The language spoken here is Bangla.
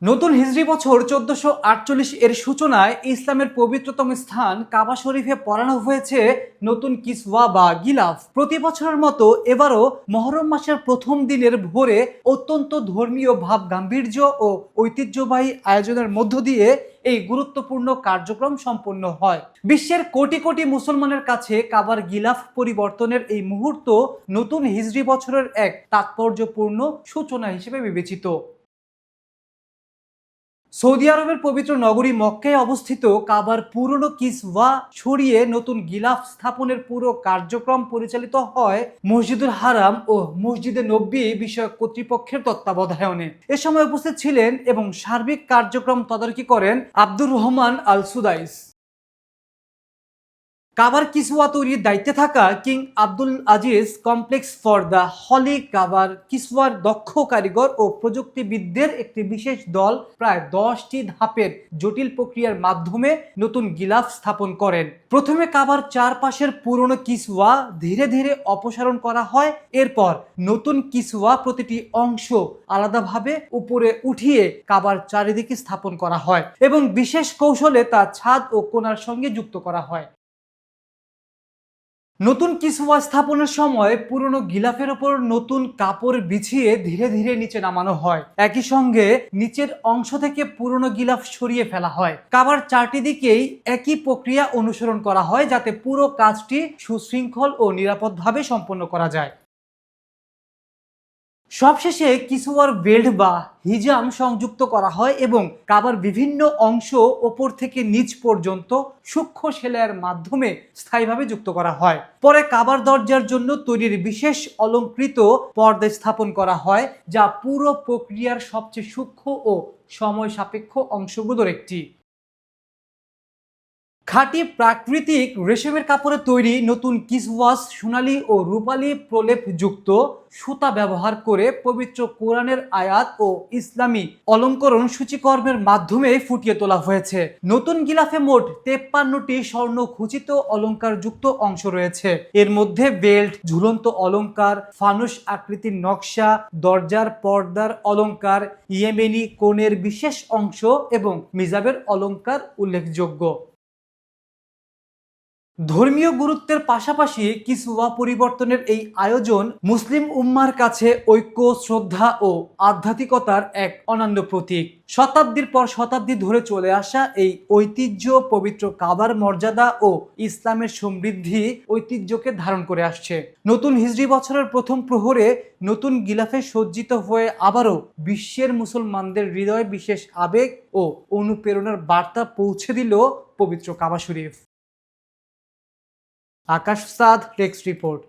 নতুন হিজরি বছর 1448 এর সূচনায় ইসলামের পবিত্রতম স্থান কাবা শরীফে পরানো হয়েছে নতুন কিসওয়া বা গিলাফ। প্রতি বছরের মতো এবারও মহরম মাসের প্রথম দিনের ভোরে অত্যন্ত ধর্মীয় ভাব গাম্ভীর্য ও ঐতিহ্যবাহী আয়োজনের মধ্য দিয়ে এই গুরুত্বপূর্ণ কার্যক্রম সম্পন্ন হয়। বিশ্বের কোটি কোটি মুসলমানের কাছে কাবার গিলাফ পরিবর্তনের এই মুহূর্ত নতুন হিজরি বছরের এক তাৎপর্যপূর্ণ সূচনা হিসেবে বিবেচিত। সৌদি আরবের পবিত্র নগরী মক্কায় অবস্থিত কাবার পুরনো কিসওয়া সরিয়ে নতুন গিলাফ স্থাপনের পুরো কার্যক্রম পরিচালিত হয় মসজিদুল হারাম ও মসজিদে নববী বিষয়ক কর্তৃপক্ষের তত্ত্বাবধানে। এ সময় উপস্থিত ছিলেন এবং সার্বিক কার্যক্রম তদারকি করেন আব্দুর রহমান আল সুদাইস। কাবার কিসওয়া তৈরির দায়িত্বে থাকা king Abdul Aziz complex for the হলি কাবার কিসওয়ার দক্ষ কারিগর ও প্রযুক্তিবিদদের একটি বিশেষ দল প্রায় 10টি ধাপের জটিল প্রক্রিয়ার মাধ্যমে নতুন গিলাফ স্থাপন করেন। প্রথমে কাবার চারপাশের পুরনো কিসওয়া ধীরে ধীরে অপসারণ করা হয়। এরপর নতুন কিসওয়া প্রতিটি অংশ আলাদাভাবে উপরে উঠিয়ে কাবার চারিদিকে স্থাপন করা হয় এবং বিশেষ কৌশলে তা ছাদ ও কোণার সঙ্গে যুক্ত করা হয়। নতুন কিসওয়া স্থাপনের সময় পুরনো গিলাফের উপর নতুন কাপড় বিছিয়ে ধীরে ধীরে নিচে নামানো হয়। একই সঙ্গে নিচের অংশ থেকে পুরনো গিলাফ সরিয়ে ফেলা হয়। কাবার চারটি দিকেই একই প্রক্রিয়া অনুসরণ করা হয় যাতে পুরো কাজটি সুশৃঙ্খল ও নিরাপদভাবে সম্পন্ন করা যায়। সবশেষে কিসওয়ার বেল্ট বা হিজাম সংযুক্ত করা হয় এবং কাবার বিভিন্ন অংশ ওপর থেকে নিচ পর্যন্ত সূক্ষ্ম সেলাইয়ের মাধ্যমে স্থায়ীভাবে যুক্ত করা হয়। পরে কাবার দরজার জন্য তৈরির বিশেষ অলংকৃত পর্দা স্থাপন করা হয়, যা পুরো প্রক্রিয়ার সবচেয়ে সূক্ষ্ম ও সময় সাপেক্ষ অংশগুলোর একটি। খাঁটি প্রাকৃতিক রেশমের কাপড়ে তৈরি নতুন কিসওয়াস সোনালী ও রূপালী প্রলেপ যুক্ত সুতা ব্যবহার করে পবিত্র কোরআনের আয়াত ও ইসলামী অলঙ্করণ সূচিকর্মের মাধ্যমে ফুটিয়ে তোলা হয়েছে। নতুন গিলাফে মোট 53টি স্বর্ণ খচিত অলঙ্কার যুক্ত অংশ রয়েছে। এর মধ্যে বেল্ট, ঝুলন্ত অলঙ্কার, ফানুস আকৃতির নকশা, দরজার পর্দার অলঙ্কার, ইয়েমেনি কোণের বিশেষ অংশ এবং মিজাবের অলঙ্কার উল্লেখযোগ্য। ধর্মীয় গুরুত্বের পাশাপাশি কিসওয়া পরিবর্তনের এই আয়োজন মুসলিম উম্মার কাছে ঐক্য, শ্রদ্ধা ও আধ্যাত্মিকতার এক অনন্য প্রতীক। শতাব্দীর পর শতাব্দী ধরে চলে আসা এই ঐতিহ্য পবিত্র কাবার মর্যাদা ও ইসলামের সমৃদ্ধি ঐতিহ্যকে ধারণ করে আসছে। নতুন হিজরি বছরের প্রথম প্রহরে নতুন গিলাফে সজ্জিত হয়ে আবারও বিশ্বের মুসলমানদের হৃদয়ে বিশেষ আবেগ ও অনুপ্রেরণার বার্তা পৌঁছে দিল পবিত্র কাবা শরীফ। আকাশ সাদ, টেক্সট রিপোর্ট।